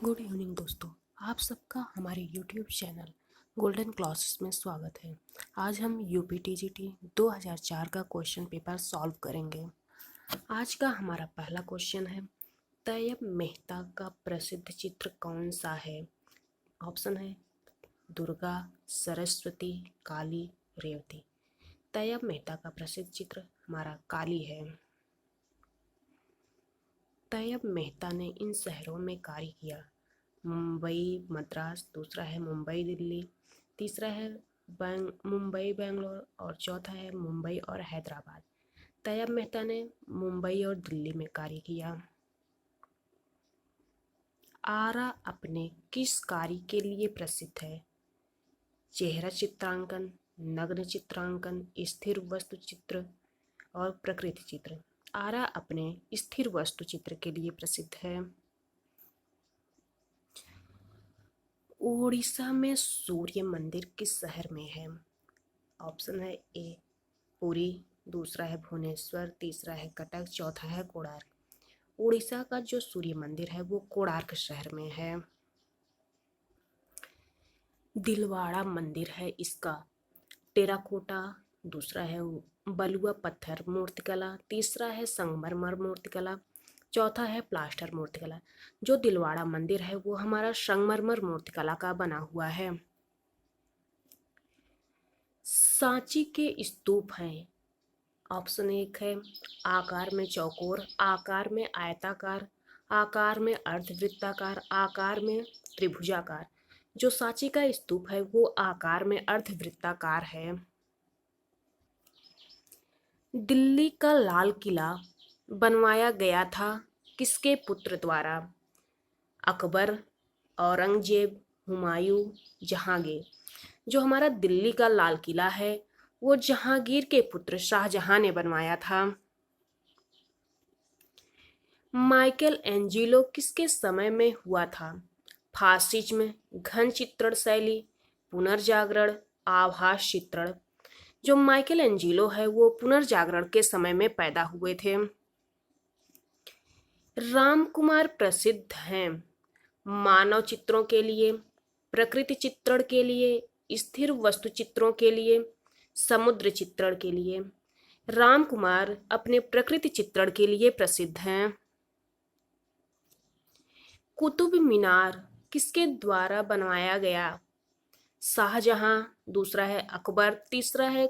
Good evening दोस्तों। आप सबका हमारे यूट्यूब चैनल गोल्डन क्लासेस में स्वागत है। आज हम यूपीटीजीटी 2004 का क्वेश्चन पेपर सॉल्व करेंगे। आज का हमारा पहला क्वेश्चन है, तैयब मेहता का प्रसिद्ध चित्र कौन सा है? ऑप्शन है दुर्गा, सरस्वती, काली, रेवती। तैयब मेहता का प्रसिद्ध चित्र हमारा काली है। तैयब मेहता ने इन शहरों में कार्य किया: मुंबई मद्रास, दूसरा है मुंबई दिल्ली, तीसरा है मुंबई बेंगलोर और चौथा है मुंबई और हैदराबाद। तैयब मेहता ने मुंबई और दिल्ली में कार्य किया। आरा अपने किस कार्य के लिए प्रसिद्ध है? चेहरा चित्रांकन, नग्न चित्रांकन, स्थिर वस्तु चित्र और प्रकृति चित्र। आरा अपने स्थिर वस्तु चित्र के लिए प्रसिद्ध है। उड़ीसा में सूर्य मंदिर किस शहर में है? ऑप्शन है ए पुरी, दूसरा है भुवनेश्वर, तीसरा है कटक, चौथा है कोणार्क। उड़ीसा का जो सूर्य मंदिर है वो कोणार्क शहर में है। दिलवाड़ा मंदिर है इसका टेराकोटा, दूसरा है बलुआ पत्थर मूर्तिकला, तीसरा है संगमरमर मूर्तिकला, चौथा है प्लास्टर मूर्तिकला। जो दिलवाड़ा मंदिर है वो हमारा संगमरमर मूर्तिकला का बना हुआ है। सांची के स्तूप हैं। ऑप्शन एक है आकार में चौकोर, आकार में आयताकार, आकार में अर्धवृत्ताकार, आकार में त्रिभुजाकार। जो सांची का स्तूप है वो आकार में अर्धवृत्ताकार है। दिल्ली का लाल किला बनवाया गया था किसके पुत्र द्वारा? अकबर, औरंगजेब, हुमायूं, जहांगीर। जो हमारा दिल्ली का लाल किला है वो जहांगीर के पुत्र शाहजहां ने बनवाया था। माइकल एंजिलो किसके समय में हुआ था? फासिज्म, घन चित्रण शैली, पुनर्जागरण, आभास चित्रण। जो माइकल एंजिलो है वो पुनर्जागरण के समय में पैदा हुए थे। राम कुमार प्रसिद्ध हैं मानव चित्रों के लिए, प्रकृति चित्रण के लिए, स्थिर वस्तु चित्रों के लिए, समुद्र चित्रण के लिए। राम कुमार अपने प्रकृति चित्रण के लिए प्रसिद्ध हैं। कुतुब मीनार किसके द्वारा बनवाया गया? शाहजहां, दूसरा है अकबर, तीसरा है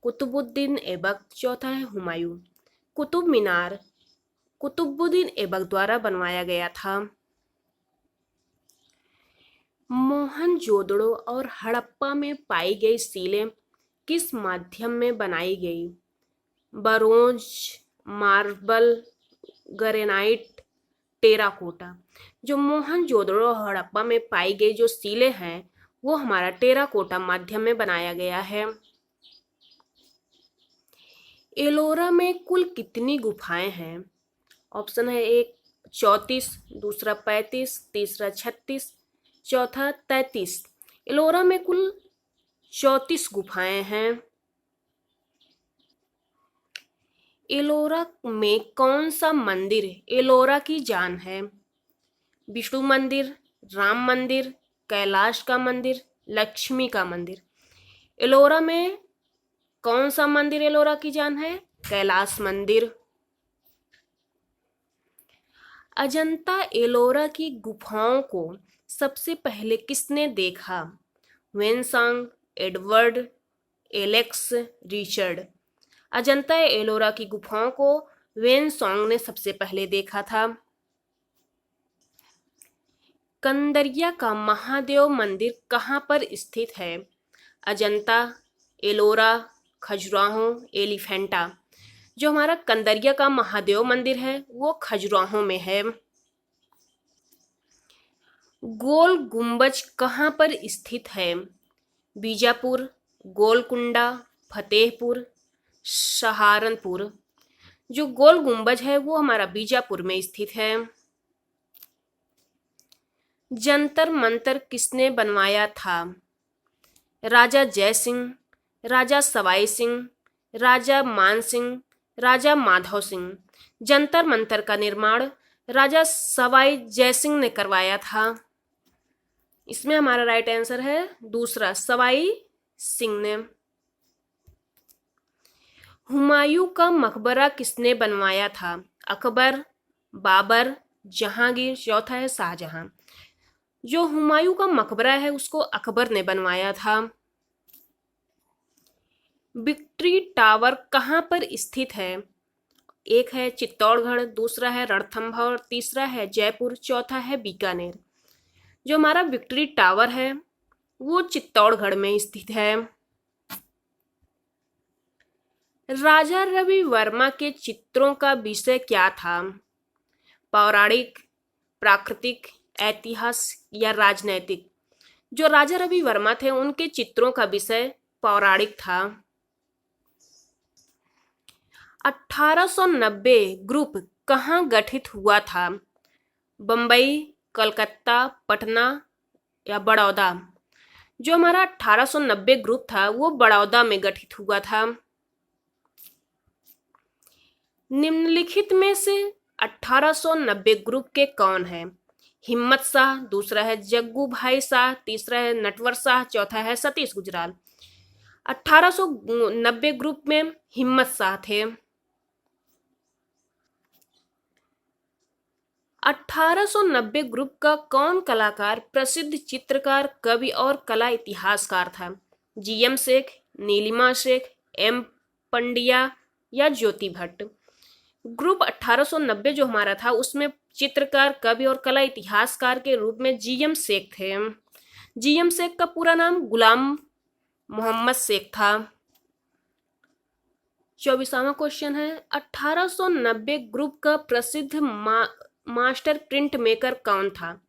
कुतुबुद्दीन ऐबक, चौथा है हुमायूं। कुतुब मीनार कुतुबुद्दीन ऐबक द्वारा बनवाया गया था। मोहनजोदड़ो और हड़प्पा में पाई गई सीलें किस माध्यम में बनाई गई? बरोंज, मार्बल, ग्रेनाइट, टेराकोटा। जो मोहनजोदड़ो और हड़प्पा में पाई गई जो सीलें हैं वो हमारा टेराकोटा माध्यम में बनाया गया है। एलोरा में कुल कितनी गुफाएं हैं? ऑप्शन है एक 34, दूसरा 35, तीसरा 36, चौथा 33। एलोरा में कुल 34 गुफाएं हैं। एलोरा में कौन सा मंदिर एलोरा की जान है? विष्णु मंदिर, राम मंदिर, कैलाश का मंदिर, लक्ष्मी का मंदिर। एलोरा में कौन सा मंदिर एलोरा की जान है? कैलाश मंदिर। अजंता एलोरा की गुफाओं को सबसे पहले किसने देखा? Xuanzang, Edward, Alex, Richard. Ajanta Ellora की गुफाओं को वेनसांग ने सबसे पहले देखा था। कंदरिया का महादेव मंदिर कहाँ पर स्थित है? अजंता, एलोरा, खजुराहो, एलिफेंटा। जो हमारा कंदरिया का महादेव मंदिर है वो खजुराहो में है। गोल गुंबज कहाँ पर स्थित है? बीजापुर, गोलकुंडा, फतेहपुर, सहारनपुर। जो गोल गुंबज है वो हमारा बीजापुर में स्थित है। जंतर मंतर किसने बनवाया था? राजा जय सिंह, राजा सवाई सिंह, राजा मान सिंह, राजा माधव सिंह। जंतर मंतर का निर्माण राजा सवाई जयसिंह ने करवाया था। इसमें हमारा राइट आंसर है दूसरा, सवाई सिंह ने। हुमायूं का मकबरा किसने बनवाया था? अकबर, बाबर, जहांगीर, चौथा है शाहजहां। जो हुमायूं का मकबरा है उसको अकबर ने बनवाया था। विक्ट्री टावर कहाँ पर स्थित है? एक है चित्तौड़गढ़, दूसरा है रणथंभौर, तीसरा है जयपुर, चौथा है बीकानेर। जो हमारा विक्ट्री टावर है वो चित्तौड़गढ़ में स्थित है। राजा रवि वर्मा के चित्रों का विषय क्या था? पौराणिक, प्राकृतिक, ऐतिहास या राजनैतिक? जो राजा रवि वर्मा थे उनके चित्रों का विषय पौराणिक था। 1890 ग्रुप कहाँ गठित हुआ था? बम्बई, कलकत्ता, पटना या बड़ौदा? जो हमारा 1890 ग्रुप था वो बड़ौदा में गठित हुआ था। निम्नलिखित में से 1890 ग्रुप के कौन है? हिम्मत शाह, दूसरा है जग्गू भाई शाह, तीसरा है नटवर शाह, चौथा है सतीश गुजराल। 1890 ग्रुप में हिम्मत शाह थे। 1890 ग्रुप का कौन कलाकार प्रसिद्ध चित्रकार, कवि और कला इतिहासकार था? जीएम शेख, नीलिमा शेख, एम पंड्या या ज्योति भट्ट? ग्रुप 1890 जो हमारा था उसमें चित्रकार, कवि और कला इतिहासकार के रूप में जीएम शेख थे। जीएम शेख का पूरा नाम गुलाम मोहम्मद शेख था। 24वां क्वेश्चन है, 1890 ग्रुप का प्रसिद्ध मास्टर प्रिंट मेकर कौन था?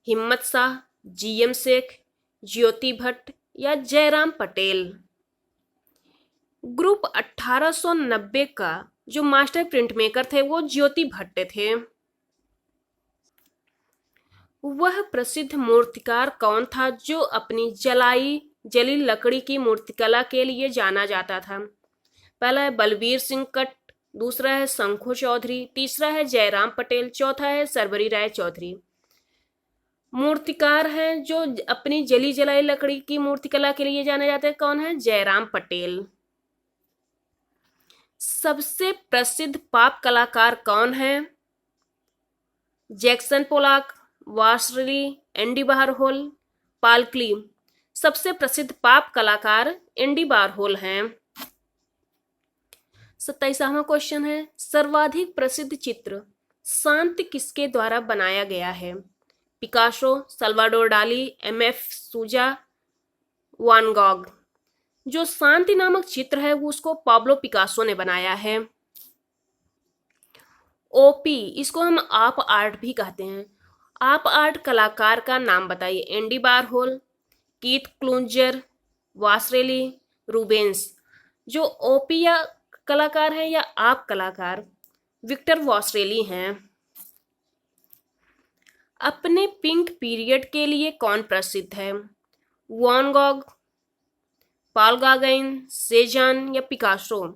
हिम्मत शाह, जीएम शेख, ज्योति भट्ट या जयराम पटेल? ग्रुप 1890 का जो मास्टर प्रिंट मेकर थे वो ज्योति भट्ट थे। वह प्रसिद्ध मूर्तिकार कौन था जो अपनी जली लकड़ी की मूर्तिकला के लिए जाना जाता था? पहला है बलबीर सिंह कट, दूसरा है शंखु चौधरी, तीसरा है जयराम पटेल, चौथा है सरबरी राय चौधरी। मूर्तिकार हैं जो अपनी जलाई लकड़ी की मूर्तिकला के लिए जाने जाते हैं, कौन है? जयराम पटेल। सबसे प्रसिद्ध पॉप कलाकार कौन है? Jackson Pollock, वासरली, Andy Warhol, Paul क्लीम? सबसे प्रसिद्ध पॉप कलाकार एंडी वारहोल हैं। 27वां क्वेश्चन है, सर्वाधिक प्रसिद्ध चित्र शांति किसके द्वारा बनाया गया है? पिकासो, सल्वाडोर डाली, एमएफ सूजा, वान गॉग? जो शांति नामक चित्र है वो उसको पाब्लो पिकासो ने बनाया है। ओपी, इसको हम आप आर्ट भी कहते हैं। आप आर्ट कलाकार का नाम बताइए। Andy Warhol, Keith Klunzer, Vasarely, Rubens? जो ओपी या कलाकार है या आप कलाकार, विक्टर वासरेली हैं। अपने पिंक पीरियड के लिए कौन प्रसिद्ध है? वान गॉग, पॉल गागन, सेजान या पिकासो?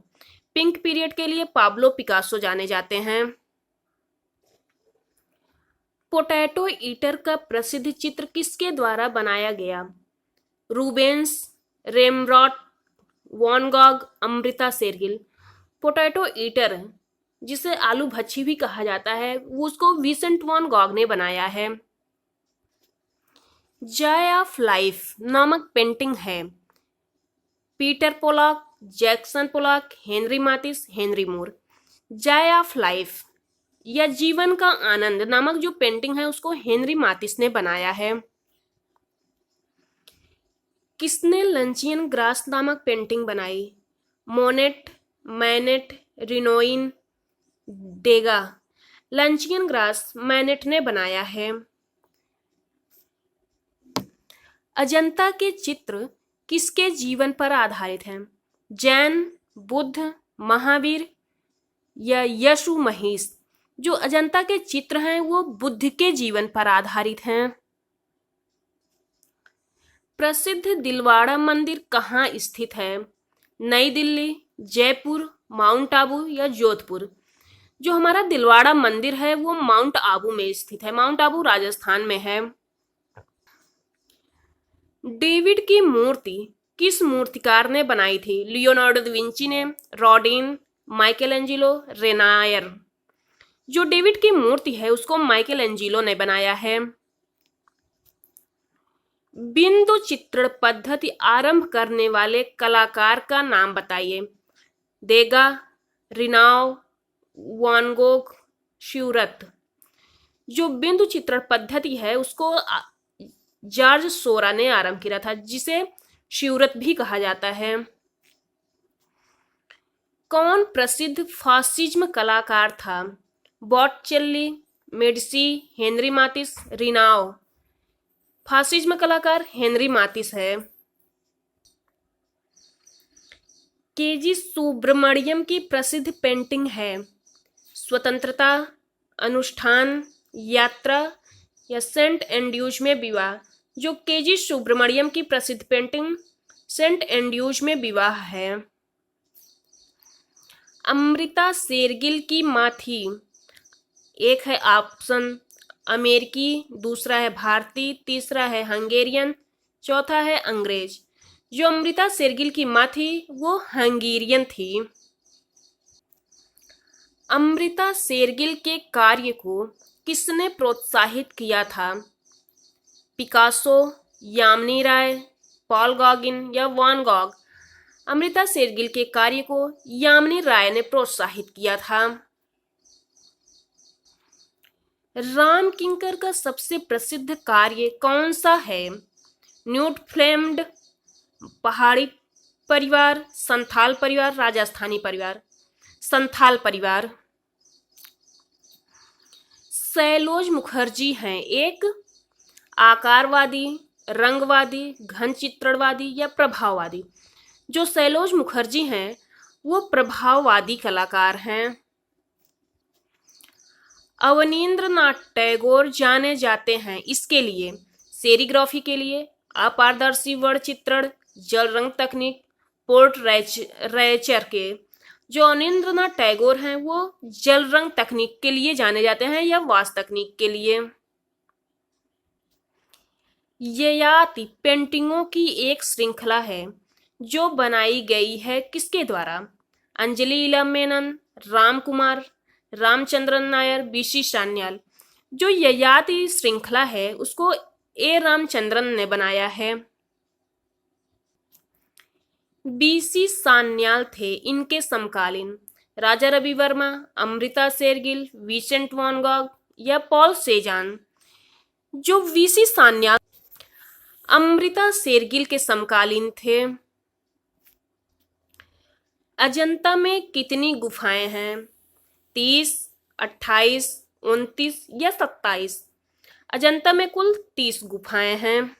पिंक पीरियड के लिए पाब्लो पिकासो जाने जाते हैं। पोटैटो ईटर का प्रसिद्ध चित्र किसके द्वारा बनाया गया? Rubens, Rembrandt, van Gogh, Amrita Shergil? Potato eater जिसे आलू भच्छी भी कहा जाता है वो उसको विसेंट वान गॉग ने बनाया है। जॉय ऑफ लाइफ नामक पेंटिंग है Peter Pollock, Jackson Pollock, Henri Matisse, Henri Moore? Joy of Life या जीवन का आनंद नामक जो पेंटिंग है उसको हेनरी मातिस ने बनाया है। किसने लंचियन ग्रास नामक पेंटिंग बनाई? Monet, Manet, Renoir, Degas? Luncheon grass Manet ने बनाया है। अजंता के चित्र किसके जीवन पर आधारित हैं? जैन, बुद्ध, महावीर या यशु महेश? जो अजंता के चित्र हैं वो बुद्ध के जीवन पर आधारित हैं। प्रसिद्ध दिलवाड़ा मंदिर कहाँ स्थित है? नई दिल्ली, जयपुर, माउंट आबू या जोधपुर? जो हमारा दिलवाड़ा मंदिर है वो माउंट आबू में स्थित है, माउंट आबू राजस्थान में है। डेविड की मूर्ति किस मूर्तिकार ने बनाई थी? लियोनार्डो दा विंची ने, रॉडिन, माइकल एंजिलो, रेनायर। जो डेविड की मूर्ति है उसको माइकल एंजिलो ने बनाया है। बिंदु चित्रण पद्धति आरंभ करने वाले कलाकार का नाम बताइए। देगा, रिनाव, वान गोग, श्यूरत। जो बिंदु चित्रण पद्धति है उसको जॉर्ज सोरा ने आरंभ किया था, जिसे श्यूरत भी कहा जाता है। कौन प्रसिद्ध फासिज्म कलाकार था? बॉटचेल्ली, मेडिसी, हेनरी मातिस, रिनाव। फासिज्म कलाकार हेनरी मातिस है। केजी सुब्रमण्यम की प्रसिद्ध पेंटिंग है स्वतंत्रता, अनुष्ठान, यात्रा या सेंट एंड्रूज में विवाह। जो केजी सुब्रमण्यम की प्रसिद्ध पेंटिंग सेंट एंड्रूज में विवाह है। अमृता शेरगिल की मां थी। एक है ऑप्शन अमेरिकी, दूसरा है भारतीय, तीसरा है हंगेरियन, चौथा है अंग्रेज। जो अमृता शेरगिल की मां थी वो हंगेरियन थी। अमृता शेरगिल के कार्य को किसने प्रोत्साहित किया था? पिकासो, यामिनी राय, पॉल गॉगिन या वान गॉग। अमृता शेरगिल के कार्य को यामिनी राय ने प्रोत्साहित किया था। राम किंकर का सबसे प्रसिद्ध कार्य कौन सा है? न्यूड फ्लेम्ड, पहाड़ी परिवार, संथाल परिवार, राजस्थानी परिवार। संथाल परिवार। सैलोज मुखर्जी हैं एक आकारवादी, रंगवादी, घन चित्रणवादी या प्रभाववादी। जो सैलोज मुखर्जी हैं वो प्रभाववादी कलाकार हैं। अवनींद्रनाथ टैगोर जाने जाते हैं इसके लिए? सेरीग्राफी के लिए, अपारदर्शी वर्ण चित्रण, जल रंग तकनीक, पोर्ट्रेचर के। जो अवनींद्रनाथ टैगोर हैं वो जल रंग तकनीक के लिए जाने जाते हैं या वास्तु तकनीक के लिए। ययाति पेंटिंगों की एक श्रृंखला है जो बनाई गई है किसके द्वारा? अंजलि इला मेनन, राम कुमार, रामचंद्रन नायर, बीसी सान्याल। जो ययाति श्रृंखला है उसको ए रामचंद्रन ने बनाया है। बीसी सान्याल थे इनके समकालीन? Raja Ravi Varma, Amrita Shergil, Vincent van Gogh या पॉल सेजान। जो वीसी सान्याल अमृता शेरगिल के समकालीन थे। अजंता में कितनी गुफाएं हैं? 30, 28, 29 या 27। अजंता में कुल 30 गुफाएं हैं।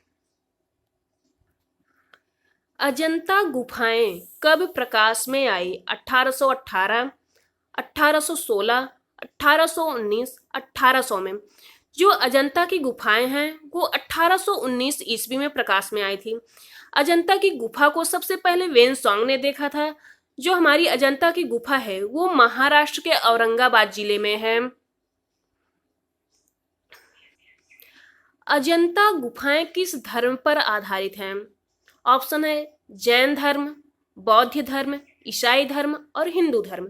अजंता गुफाएं कब प्रकाश में आई? 1818, 1816, 1819, 1800 में। जो अजंता की गुफाएं हैं वो 1819 ईस्वी में प्रकाश में आई थी। अजंता की गुफा को सबसे पहले वेन सॉन्ग ने देखा था। जो हमारी अजंता की गुफा है वो महाराष्ट्र के औरंगाबाद जिले में है। अजंता गुफाएं किस धर्म पर आधारित हैं? ऑप्शन है जैन धर्म, बौद्ध धर्म, ईसाई धर्म और हिंदू धर्म।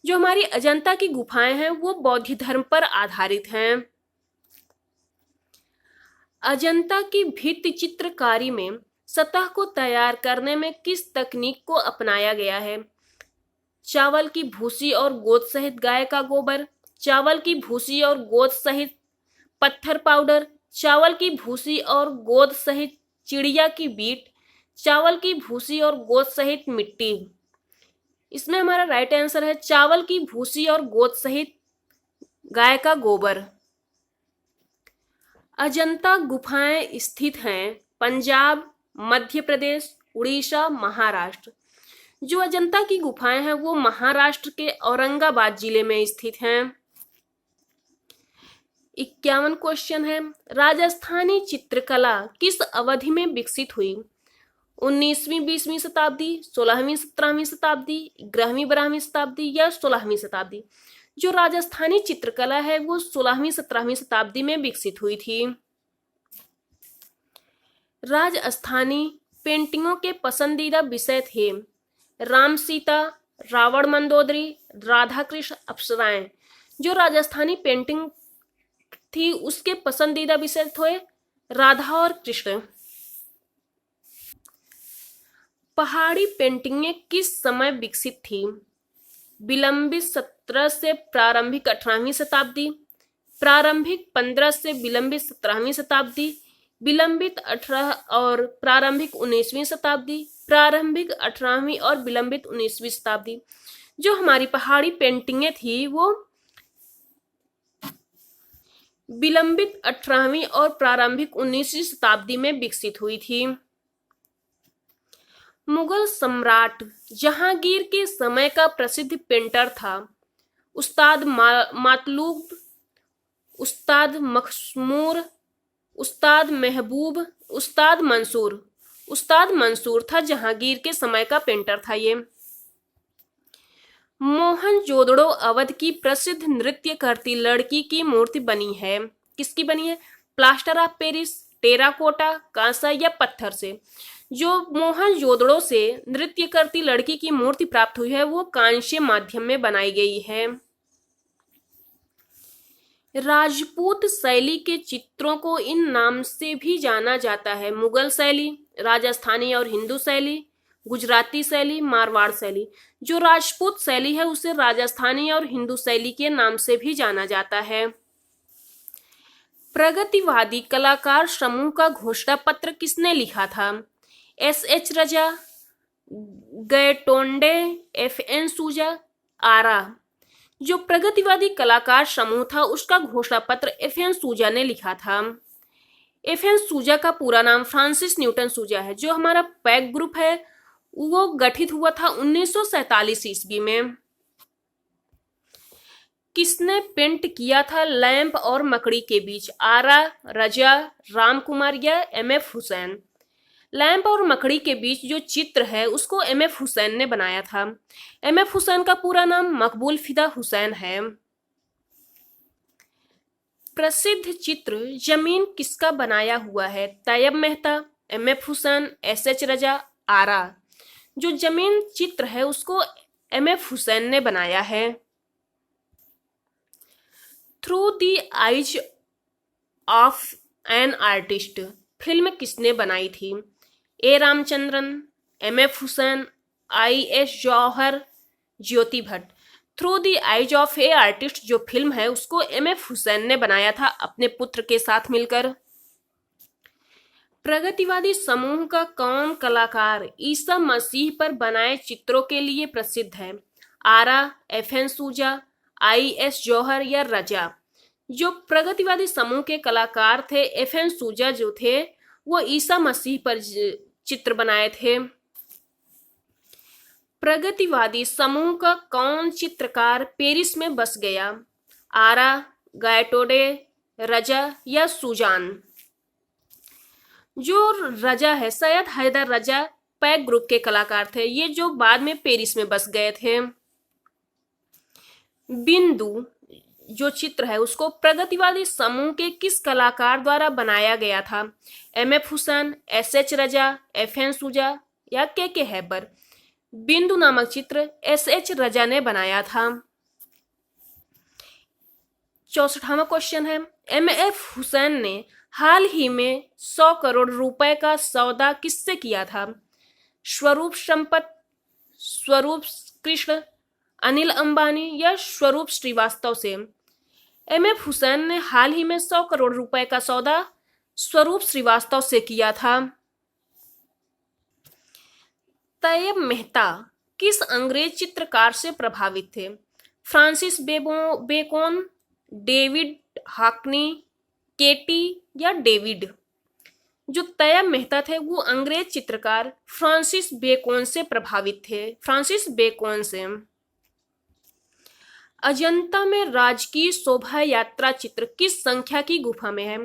जो हमारी अजंता की गुफाएं हैं वो बौद्ध धर्म पर आधारित हैं। अजंता की भित्ति चित्रकारी में सतह को तैयार करने में किस तकनीक को अपनाया गया है? चावल की भूसी और गोद सहित गाय का गोबर, चावल की भूसी और गोद सहित पत्थर पाउडर, चावल की भूसी और गोद सहित चिड़िया की बीट, चावल की भूसी और गोद सहित मिट्टी। इसमें हमारा राइट आंसर है चावल की भूसी और गोद सहित गाय का गोबर। अजंता गुफाएं स्थित हैं पंजाब, मध्य प्रदेश, उड़ीसा, महाराष्ट्र। जो अजंता की गुफाएं हैं वो महाराष्ट्र के औरंगाबाद जिले में स्थित हैं। 51 क्वेश्चन है, राजस्थानी चित्रकला किस अवधि में विकसित हुई? 19वीं 20वीं शताब्दी, 16वीं 17वीं शताब्दी, 11वीं 12वीं शताब्दी या 16वीं शताब्दी। जो राजस्थानी चित्रकला है वो 16वीं 17वीं शताब्दी में विकसित हुई थी। राजस्थानी पेंटिंगों के पसंदीदा विषय थे राम सीता, रावण मंदोदरी, राधा कृष्ण, अप्सराएं। जो राजस्थानी पेंटिंग थी उसके पसंदीदा विषय थे राधा और कृष्ण। पहाड़ी पेंटिंगें किस समय विकसित थी? विलंबित 17 से प्रारंभिक 18वीं शताब्दी, प्रारंभिक 15 से विलंबित 17वीं शताब्दी, विलंबित 18 और प्रारंभिक 19वीं शताब्दी, प्रारंभिक 18वीं और विलंबित 19वीं शताब्दी। जो हमारी पहाड़ी पेंटिंगें थी वो विलंबित 18वीं और प्रारंभिक 19वीं शताब्दी में विकसित हुई थी। मुगल सम्राट जहांगीर के समय का प्रसिद्ध पेंटर था उस्ताद मतलूब, उस्ताद मखमूर, उस्ताद महबूब, उस्ताद मंसूर। उस्ताद मंसूर था जहांगीर के समय का पेंटर था ये। मोहनजोदड़ो अवध की प्रसिद्ध नृत्य करती लड़की की मूर्ति बनी है। किसकी बनी है? प्लास्टर ऑफ पेरिस, टेराकोटा, कांसा या पत्थर से। जो मोहनजोदड़ो से नृत्य करती लड़की की मूर्ति प्राप्त हुई है वो कांस्य माध्यम में बनाई गई है। राजपूत शैली के चित्रों को इन नाम से भी जाना जाता है मुगल शैली, राजस्थानी और हिंदू शैली, गुजराती शैली, मारवाड़ शैली। जो राजपूत शैली है उसे राजस्थानी और हिंदू शैली के नाम से भी जाना जाता है। प्रगतिवादी कलाकार समूह का घोषणा पत्र किसने लिखा था? एस.एच. रजा, गैटोंडे, एफ.एन. सूजा, आरा। जो प्रगतिवादी कलाकार समूह था उसका घोषणा पत्र एफ.एन. सूजा ने लिखा था। एफ.एन. सूजा का पूरा नाम फ्रांसिस न्यूटन सूजा है। जो हमारा पैक ग्रुप है वो गठित हुआ था 1947 ईस्वी में। किसने पेंट किया था लैंप और मकड़ी के बीच? आरा, रजा, राम कुमार या एम.एफ. हुसैन? लैंप और मकड़ी के बीच जो चित्र है उसको एम.एफ. हुसैन ने बनाया था। एम.एफ. हुसैन का पूरा नाम मकबूल फिदा हुसैन है। प्रसिद्ध चित्र जमीन किसका बनाया हुआ है? तैयब मेहता, एम.एफ. हुसैन, एस.एच. रजा, आरा। जो जमीन चित्र है उसको एम.एफ. हुसैन ने बनाया है। Through the eyes of an artist film किसने बनाई थी? A Ramachandran, M F. Hussain, I S. Johar, Jyoti Bhatt. Through the eyes of a artist जो फिल्म है उसको एम.एफ. हुसैन ने बनाया था अपने पुत्र के साथ मिलकर। प्रगतिवादी समूह का कौन कलाकार ईसा मसीह पर बनाए चित्रों के लिए प्रसिद्ध है? आरा, एफ.एन. सूजा, आई.एस. जौहर या रजा? जो प्रगतिवादी समूह के कलाकार थे एफ.एन. सूजा जो थे वो ईसा मसीह पर चित्र बनाए थे। प्रगतिवादी समूह का कौन चित्रकार पेरिस में बस गया? आरा, गायटोडे, रजा या सुजान? जो रजा है सैयद हैदर रजा पैक ग्रुप के कलाकार थे। ये जो बाद में पेरिस में बस गए थे। बिंदु जो चित्र है उसको प्रगतिवादी समूह के किस कलाकार द्वारा बनाया गया था? एम.एफ. हुसैन, एस.एच. रजा, एफ.एन. सूजा या के हैबर? बिंदु नामक चित्र एस.एच. रजा ने बनाया था। 64वां क्वेश्चन है एम.एफ. हुसैन ने हाल ही में 100 करोड़ रुपए का सौदा किससे किया था? स्वरूप संपत, स्वरूप कृष्ण, अनिल अंबानी या स्वरूप श्रीवास्तव से? एम.एफ. हुसैन ने हाल ही में 100 करोड़ रुपए का सौदा स्वरूप श्रीवास्तव से किया था। तैयब मेहता किस अंग्रेज चित्रकार से प्रभावित थे? फ्रांसिस बेकोन, डेविड हाकनी, केटी या डेविड? जो तैयब मेहता थे वो अंग्रेज चित्रकार फ्रांसिस बेकोन से प्रभावित थे। फ्रांसिस बेकोन से। अजंता में राजकीय शोभा यात्रा चित्र किस संख्या की गुफा में है?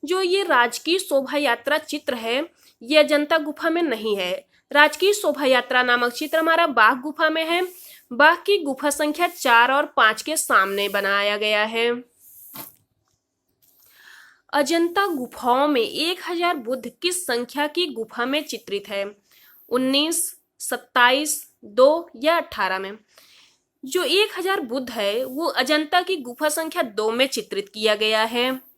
जो ये राजकीय शोभा यात्रा चित्र है ये अजंता गुफा में नहीं है। राजकीय शोभा यात्रा नामक चित्र हमारा बाघ गुफा में है। बाघ की गुफा संख्या 4 और 5 के सामने बनाया गया है। अजंता गुफाओं में 1000 बुद्ध किस संख्या की गुफा में चित्रित है? 19, 27, 2 या 18 में? जो 1000 बुद्ध है वो अजंता की गुफा संख्या 2 में चित्रित किया गया है।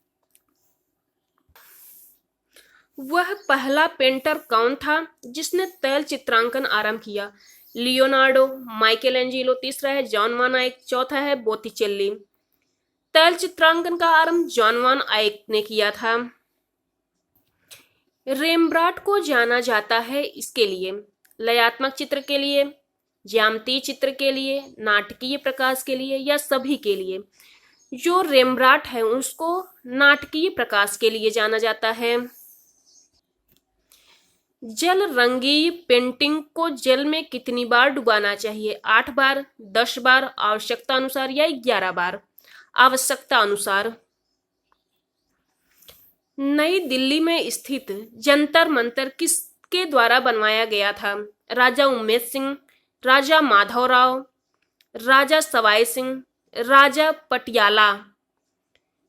वह पहला पेंटर कौन था जिसने तैल चित्रांकन आरंभ किया? लियोनार्डो, माइकलएंजेलो तीसरा है, जॉन वान आइक चौथा है, बोत्तिचेल्ली। तैल चित्रांकन का आरंभ जॉन वान आइक ने किया था। रेम्ब्रांट को जाना जाता है इसके लिए? लयात्मक चित्र के लिए, ज्यामितीय चित्र के लिए, नाटकीय प्रकाश के लिए या सभी के लिए? जो रेम्ब्रांट है उसको नाटकीय प्रकाश के लिए जाना जाता है। जल रंगीय पेंटिंग को जल में कितनी बार डुबाना चाहिए? 8 बार, 10 बार, आवश्यकता अनुसार या 11 बार? आवश्यकता अनुसार। नई दिल्ली में स्थित जंतर मंतर किसके द्वारा बनवाया गया था? राजा उम्मेद सिंह, राजा माधवराव, राजा सवाई सिंह, राजा पटियाला।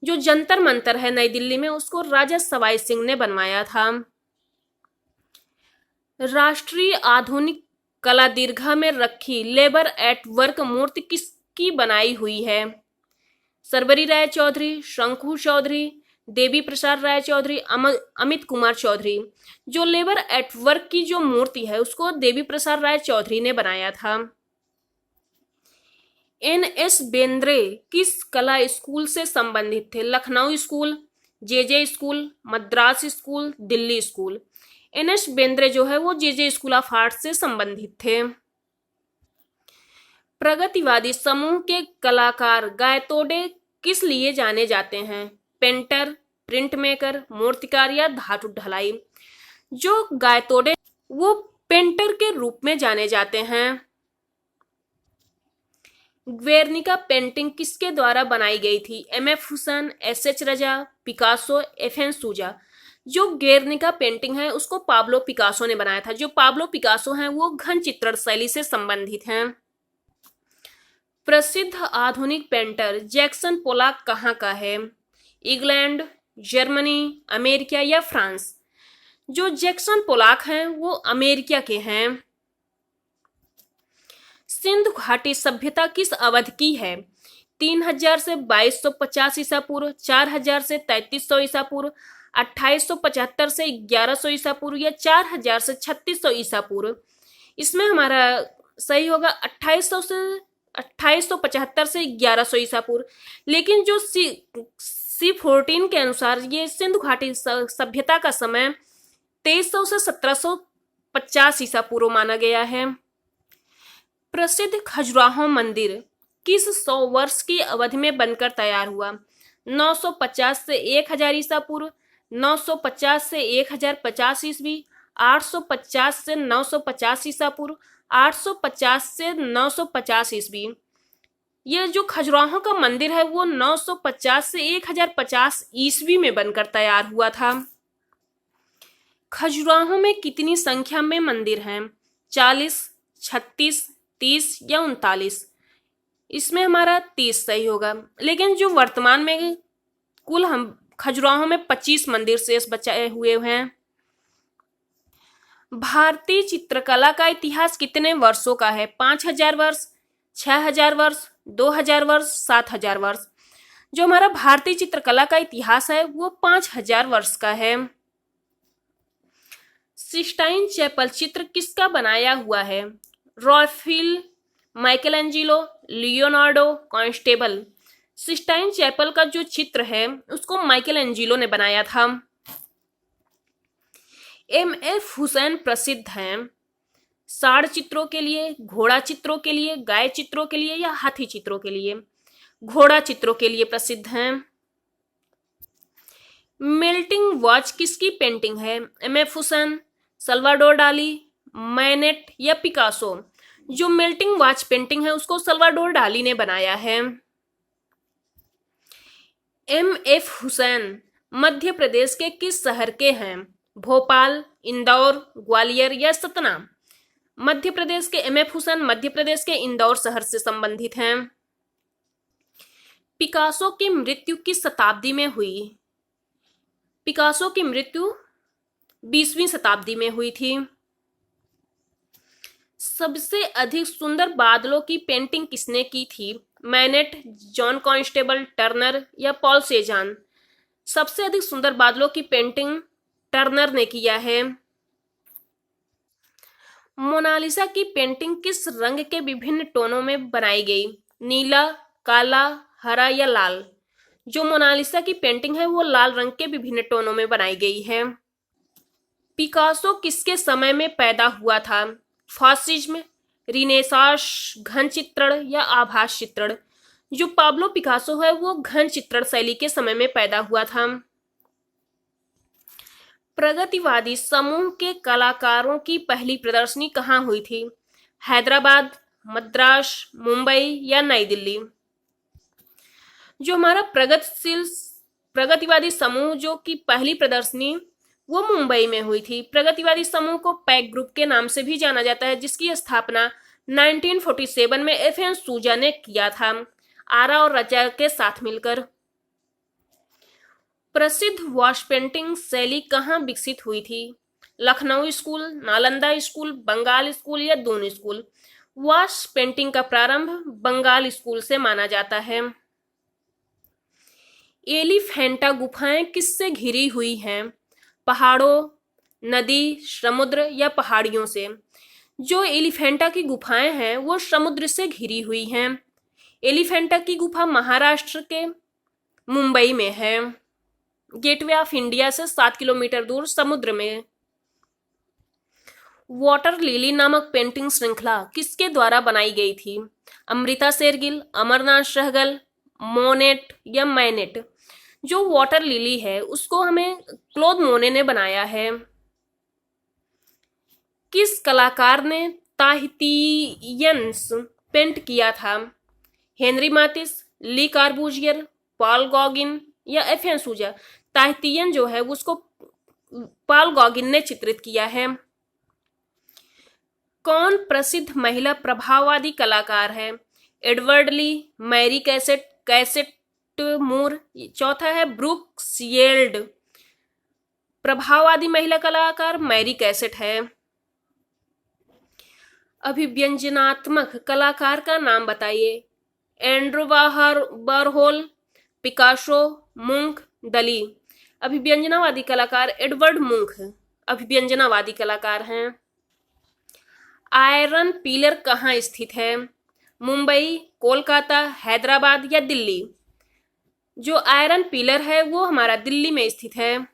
जो जंतर मंतर है नई दिल्ली में उसको राजा सवाई सिंह ने बनवाया था। राष्ट्रीय आधुनिक कला दीर्घा में रखी लेबर एट वर्क मूर्ति किसकी बनाई हुई है? सर्वरी राय चौधरी, शंकु चौधरी, देवी प्रसाद राय चौधरी, अमित कुमार चौधरी। जो लेबर एट वर्क की जो मूर्ति है उसको देवी प्रसाद राय चौधरी ने बनाया था। एन.एस. बेंद्रे किस कला स्कूल से संबंधित थे? Lucknow school, J school, Madras school, Delhi school. N S. Bendre जो है वो जे स्कूल ऑफ आर्ट से संबंधित थे। प्रगतिवादी समूह के कलाकार गायतोडे किस लिए जाने जाते हैं? पेंटर, प्रिंट मेकर, मूर्तिकार या धातु ढलाई? जो गायतोडे वो पेंटर के रूप में जाने जाते हैं। ग्वेर्निका पेंटिंग किसके द्वारा बनाई गई थी? एम.एफ. हुसैन, एस.एच. रजा, पिकासो, एफ.एन. सूजा। जो गेर्निका पेंटिंग है उसको पाब्लो पिकासो ने बनाया था। जो पाब्लो पिकासो हैं वो घन चित्रण शैली से संबंधित हैं। प्रसिद्ध आधुनिक पेंटर जैक्सन पोलॉक कहाँ का है? इंग्लैंड, जर्मनी, अमेरिका या फ्रांस? जो जैक्सन पोलॉक हैं वो अमेरिका के हैं। सिंधु घाटी सभ्यता किस अवधि की है? 3000 से 2250 ईसा पूर्व, 4000 से 3300 ईसा पूर्व, 2875 से 1100 ईसा पूर्व या 4000 से 3600 ईसा पूर्व? इसमें हमारा सही होगा 2875 से 1100 ईसा पूर्व। लेकिन जो C14 के अनुसार ये सिंधु घाटी सभ्यता का समय 2300 से 1750 ईसा पूर्व माना गया है। प्रसिद्ध खजुराहो मंदिर किस 100 वर्ष की अवधि में बनकर तैयार हुआ? 950 से 1000 ईसा पूर्व, 950 से 1050 ईस्वी, 850 से 950 ईसा पूर्व, 850 से 950 ईस्वी। यह जो खजुराहो का मंदिर है वो 950 से 1050 ईस्वी में बनकर तैयार हुआ था। खजुराहो में कितनी संख्या में मंदिर हैं? 40, 36, 30 या 39? इसमें हमारा 30 सही होगा। लेकिन जो वर्तमान में कुल हम खजुराहो में 25 मंदिर शेष बचे हुए हैं। भारतीय चित्रकला का इतिहास कितने वर्षों का है? 5000 वर्ष, 6000 वर्ष, 2000 वर्ष, 7000 वर्ष? जो हमारा भारतीय चित्रकला का इतिहास है वो 5000 वर्ष का है। सिस्टाइन चैपल चित्र किसका बनाया हुआ है? Raphael, Michelangelo, Leonardo, Constable? Sistine Chapel का जो चित्र है उसको माइकलएंजेलो ने बनाया था। एम.एफ. हुसैन प्रसिद्ध हैं साड़ चित्रों के लिए, घोड़ा चित्रों के लिए, गाय चित्रों के लिए या हाथी चित्रों के लिए? घोड़ा चित्रों के लिए प्रसिद्ध हैं। मेल्टिंग वॉच किसकी पेंटिंग है? एम.एफ. हुसैन, सल्वाडोर डाली, मैनेट या पिकासो? जो मेल्टिंग वॉच पेंटिंग है उसको सल्वाडोर डाली ने बनाया है। एम.एफ. हुसैन मध्य प्रदेश के किस शहर के हैं? भोपाल, इंदौर, ग्वालियर या सतना? मध्य प्रदेश के एम.एफ. हुसैन मध्य प्रदेश के इंदौर शहर से संबंधित हैं। पिकासो की मृत्यु किस शताब्दी में हुई? पिकासो की मृत्यु 20वीं शताब्दी में हुई थी। सबसे अधिक सुंदर बादलों की पेंटिंग किसने की थी? मैनेट, जॉन कॉन्स्टेबल, टर्नर या पॉल सेजान? सबसे अधिक सुंदर बादलों की पेंटिंग टर्नर ने किया है। मोनालिसा की पेंटिंग किस रंग के विभिन्न टोनों में बनाई गई? नीला, काला, हरा या लाल? जो मोनालिसा की पेंटिंग है वो लाल रंग के विभिन्न टोनों में बनाई गई है। पिकासो किसके समय में पैदा हुआ था? फासिज्म, रिनेसांस, घन चित्रण या आभास चित्रण? जो पाब्लो पिकासो है वो घन चित्रण शैली के समय में पैदा हुआ था। प्रगतिवादी समूह के कलाकारों की पहली प्रदर्शनी कहाँ हुई थी? हैदराबाद, मद्रास, मुंबई या नई दिल्ली? जो हमारा प्रगतिवादी समूह जो की पहली प्रदर्शनी वो मुंबई में हुई थी। प्रगतिवादी समूह को पैक ग्रुप के नाम से भी जाना जाता है, जिसकी स्थापना 1947 में एफ.एन. सूजा ने किया था, आरा और रचा के साथ मिलकर। प्रसिद्ध वॉश पेंटिंग शैली कहाँ विकसित हुई थी? Lucknow school, Nalanda school, Bengal school या दून स्कूल? वॉश पेंटिंग का प्रारंभ बंगाल स्कूल से माना जाता है। एलिफेंटा गुफाएं किससे घिरी हुई हैं? पहाड़ों, नदी, समुद्र या पहाड़ियों से? जो एलिफेंटा की गुफाएं हैं वो समुद्र से घिरी हुई हैं। एलिफेंटा की गुफा महाराष्ट्र के मुंबई में है। गेटवे ऑफ इंडिया से 7 किलोमीटर दूर समुद्र में। वाटर लिली नामक पेंटिंग श्रृंखला किसके द्वारा बनाई गई थी? अमृता शेरगिल, अमरनाथ सहगल, मोनेट या मैनेट? जो वाटर लिली है उसको हमें क्लोद मोने ने बनाया है। किस कलाकार ने ताहितियंस पेंट किया था? हेनरी मातिस, ली कार्बूजियर, पॉल गॉगिन या एफ.एन. सूजा? ताहितियन जो है उसको पॉल गॉगिन ने चित्रित किया है। कौन प्रसिद्ध महिला प्रभाववादी कलाकार है? एडवर्ड ली, मैरी कैसेट, कैसेट मूर? चौथा है ब्रूक सिएल्ड। प्रभाववादी महिला कलाकार मैरी कैसेट है। अभिव्यंजनात्मक कलाकार का नाम बताइए। एंड्रू वारहोल, पिकासो, मुंक, दली? अभिव्यंजनावादी कलाकार एडवर्ड मुंक अभिव्यंजनावादी कलाकार हैं। आयरन पिलर कहाँ स्थित है? मुंबई, कोलकाता, हैदराबाद या दिल्ली? जो आयरन पिलर है वो हमारा दिल्ली में स्थित है।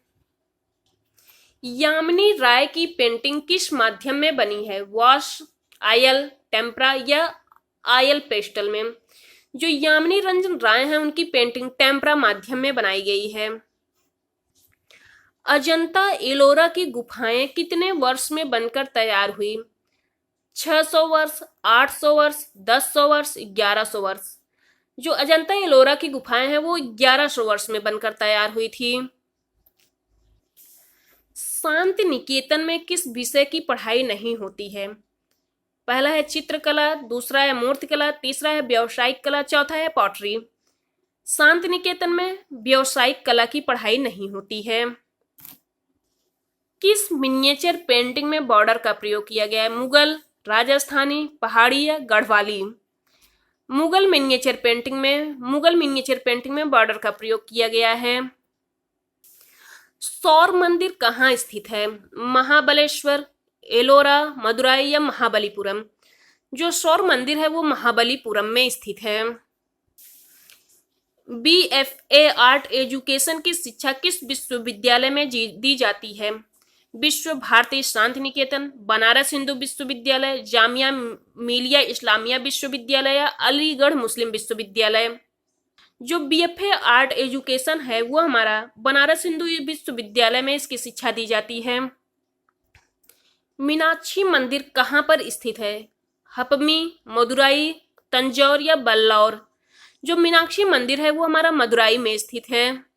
यामिनी राय की पेंटिंग किस माध्यम में बनी है? वॉश, आयल, टेम्परा या आयल पेस्टल में? जो यामिनी रंजन राय हैं उनकी पेंटिंग टेम्परा माध्यम में बनाई गई है। अजंता एलोरा की गुफाएं कितने वर्ष में बनकर तैयार हुई? 600 वर्ष, 800 वर्ष, 1000 वर्ष, 1100 वर्ष? जो अजंता एलोरा की गुफाएं हैं वो 1100 वर्ष में बनकर तैयार हुई थी। शांति निकेतन में किस विषय की पढ़ाई नहीं होती है? पहला है चित्रकला, दूसरा है मूर्तिकला, तीसरा है व्यावसायिक कला, चौथा है पॉटरी। शांति निकेतन में व्यावसायिक कला की पढ़ाई नहीं होती है। किस मिनिएचर पेंटिंग में बॉर्डर का प्रयोग किया गया है? मुगल, राजस्थानी, पहाड़ी या गढ़वाली? मुगल मिनिएचर पेंटिंग में बॉर्डर का प्रयोग किया गया है। सौर मंदिर कहाँ स्थित है? महाबलेश्वर, एलोरा, मदुराई या महाबलीपुरम? जो सौर मंदिर है वो महाबलीपुरम में स्थित है। BFA आर्ट एजुकेशन की शिक्षा किस विश्वविद्यालय में दी जाती है? विश्व भारती शांति निकेतन, बनारस हिंदू विश्वविद्यालय, जामिया मिलिया इस्लामिया विश्वविद्यालय या अलीगढ़ मुस्लिम विश्वविद्यालय? जो BFA आर्ट एजुकेशन है वो हमारा बनारस हिंदू विश्वविद्यालय में इसकी शिक्षा दी जाती है। मीनाक्षी मंदिर कहाँ पर स्थित है? हपमी, मदुराई, तंजौर या बल्लौर? जो मीनाक्षी मंदिर है वो हमारा मदुराई में स्थित है।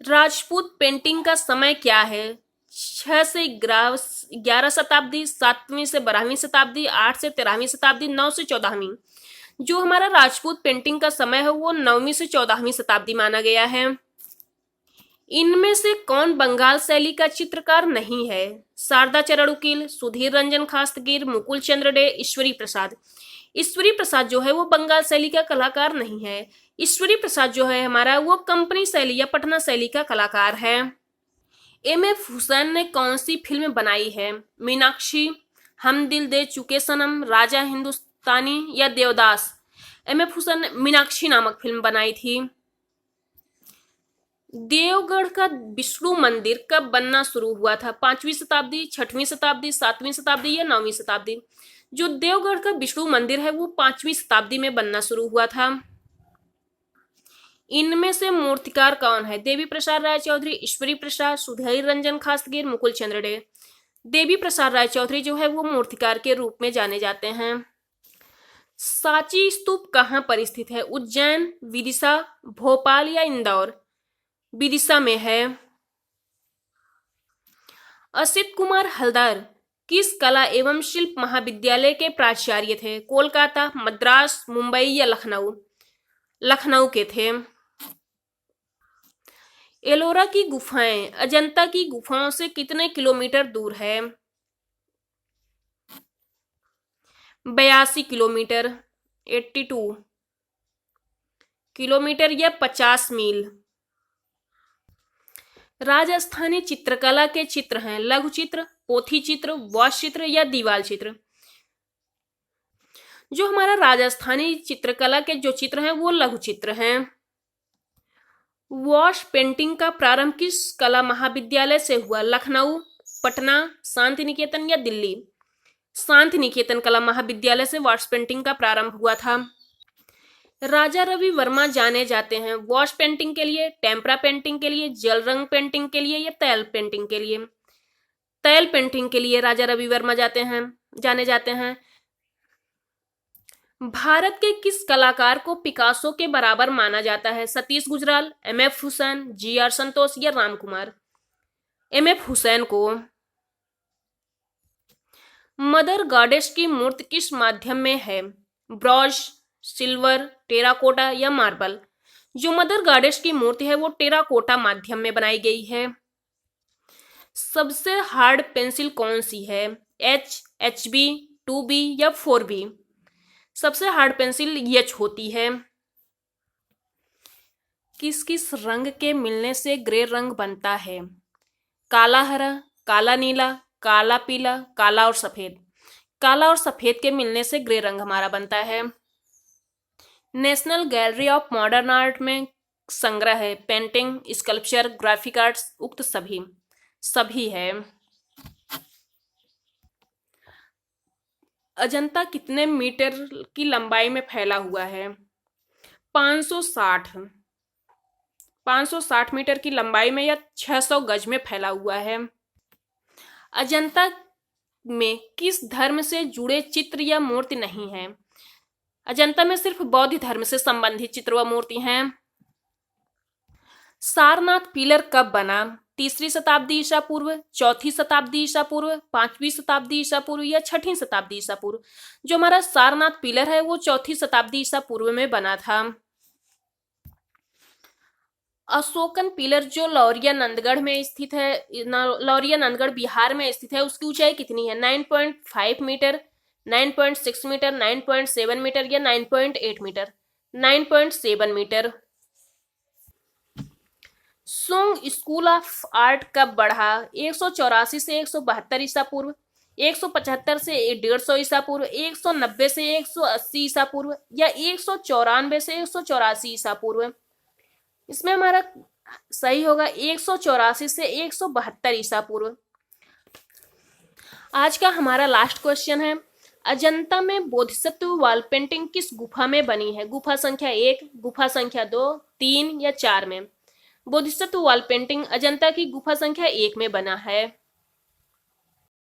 राजपूत पेंटिंग का समय क्या है? 6 से 11 शताब्दी, 7वीं से 12वीं शताब्दी, 8 से 13वीं शताब्दी, 9 से 14वीं। जो हमारा राजपूत पेंटिंग का समय है वो 9वीं से 14वीं शताब्दी माना गया है। इनमें से कौन बंगाल शैली का चित्रकार नहीं है? शारदा चरण उकील, सुधीर रंजन खास्तगीर, मुकुल चंद्र डे, ईश्वरी प्रसाद। ईश्वरी प्रसाद जो है वो बंगाल शैली का कलाकार नहीं है। ईश्वरी प्रसाद जो है हमारा वो कंपनी शैली या पटना शैली का कलाकार है। एम.एफ. हुसैन ने कौन सी फिल्म बनाई है? मीनाक्षी, हम दिल दे चुके सनम, राजा हिंदुस्तानी या देवदास। एम.एफ. हुसैन ने मीनाक्षी नामक फिल्म बनाई थी। देवगढ़ का विष्णु मंदिर कब बनना शुरू हुआ था? 5वीं शताब्दी, 6वीं शताब्दी, 7वीं शताब्दी या 9वीं शताब्दी। जो देवगढ़ का विष्णु मंदिर है वो 5वीं शताब्दी में बनना शुरू हुआ था। इनमें से मूर्तिकार कौन है? देवी प्रसाद राय चौधरी, ईश्वरी प्रसाद, सुधीर रंजन खास्तगीर, मुकुल चंद्र डे। देवी प्रसाद राय चौधरी जो है वो मूर्तिकार के रूप में जाने जाते हैं। सांची स्तूप कहाँ पर स्थित है? उज्जैन, विदिशा, भोपाल या इंदौर। विदिशा में है। असित कुमार हलदर किस कला एवं शिल्प महाविद्यालय के प्राचार्य थे? कोलकाता, मद्रास, मुंबई या लखनऊ। लखनऊ के थे। एलोरा की गुफाएं अजंता की गुफाओं से कितने किलोमीटर दूर है? 82 किलोमीटर, 82 किलोमीटर या 50 मील। राजस्थानी चित्रकला के चित्र हैं लघु चित्र, पोथी चित्र, वॉश चित्र या दीवार चित्र। जो हमारा राजस्थानी चित्रकला के जो चित्र हैं वो लघु चित्र हैं। वॉश पेंटिंग का प्रारंभ किस कला महाविद्यालय से हुआ? लखनऊ, पटना, शांति निकेतन या दिल्ली। शांति निकेतन कला महाविद्यालय से वॉश पेंटिंग का प्रारंभ हुआ था। राजा रवि वर्मा जाने जाते हैं वॉश पेंटिंग के लिए, टेम्परा पेंटिंग के लिए, जल रंग पेंटिंग के लिए या तैल पेंटिंग के लिए। तैल पेंटिंग के लिए राजा रवि वर्मा जाने जाते हैं। भारत के किस कलाकार को पिकासो के बराबर माना जाता है? सतीश गुजराल, एम.एफ. हुसैन, जी.आर. संतोष या राम कुमार। एम.एफ. हुसैन को। मदर गॉडेस की मूर्ति किस माध्यम में है? ब्रॉन्ज, सिल्वर, टेराकोटा या मार्बल। जो मदर गॉडेस की मूर्ति है वो टेराकोटा माध्यम में बनाई गई है। सबसे हार्ड पेंसिल कौन सी है? HB, 2B या 4B। सबसे हार्ड पेंसिल एच होती है। किस किस रंग के मिलने से ग्रे रंग बनता है? काला हरा, काला नीला, काला पीला, काला और सफेद। काला और सफेद के मिलने से ग्रे रंग हमारा बनता है। National gallery of modern art में संग्रह है पेंटिंग, स्कल्पचर, ग्राफिक आर्ट्स, उक्त सभी है। अजंता कितने मीटर की लंबाई में फैला हुआ है? 560 मीटर की लंबाई में या 600 गज में फैला हुआ है। अजंता में किस धर्म से जुड़े चित्र या मूर्ति नहीं है? अजंता में सिर्फ बौद्ध धर्म से संबंधित चित्र व मूर्ति हैं। सारनाथ पिलर कब बना? 3री शताब्दी ईसा पूर्व, 4थी शताब्दी ईसा पूर्व, 5वीं शताब्दी ईसा पूर्व या 6ठी शताब्दी ईसा पूर्व। जो हमारा सारनाथ पिलर है वो 4थी शताब्दी ईसा पूर्व में बना था। अशोकन पिलर जो लौरिया नंदगढ़ में स्थित है, लौरिया नंदगढ़ बिहार में स्थित है, उसकी ऊंचाई कितनी है? 9.5 मीटर, 9.6 मीटर, 9.7 मीटर या 9.8 metre. 9.7 metre. Song school of art कब बढ़ा? 184 से 172 ईसा पूर्व, 175 से 150 ईसा पूर्व, 190 से 180 ईसा पूर्व या 194 से 184 ईसा पूर्व। इसमें हमारा सही होगा 184 से 172 ईसा पूर्व। आज का हमारा लास्ट क्वेश्चन है, अजंता में बोधिसत्व वॉल पेंटिंग किस गुफा में बनी है? गुफा संख्या 1, गुफा संख्या 2, 3 या 4 में। बोधिसत्व वॉल पेंटिंग अजंता की गुफा संख्या 1 में बना है।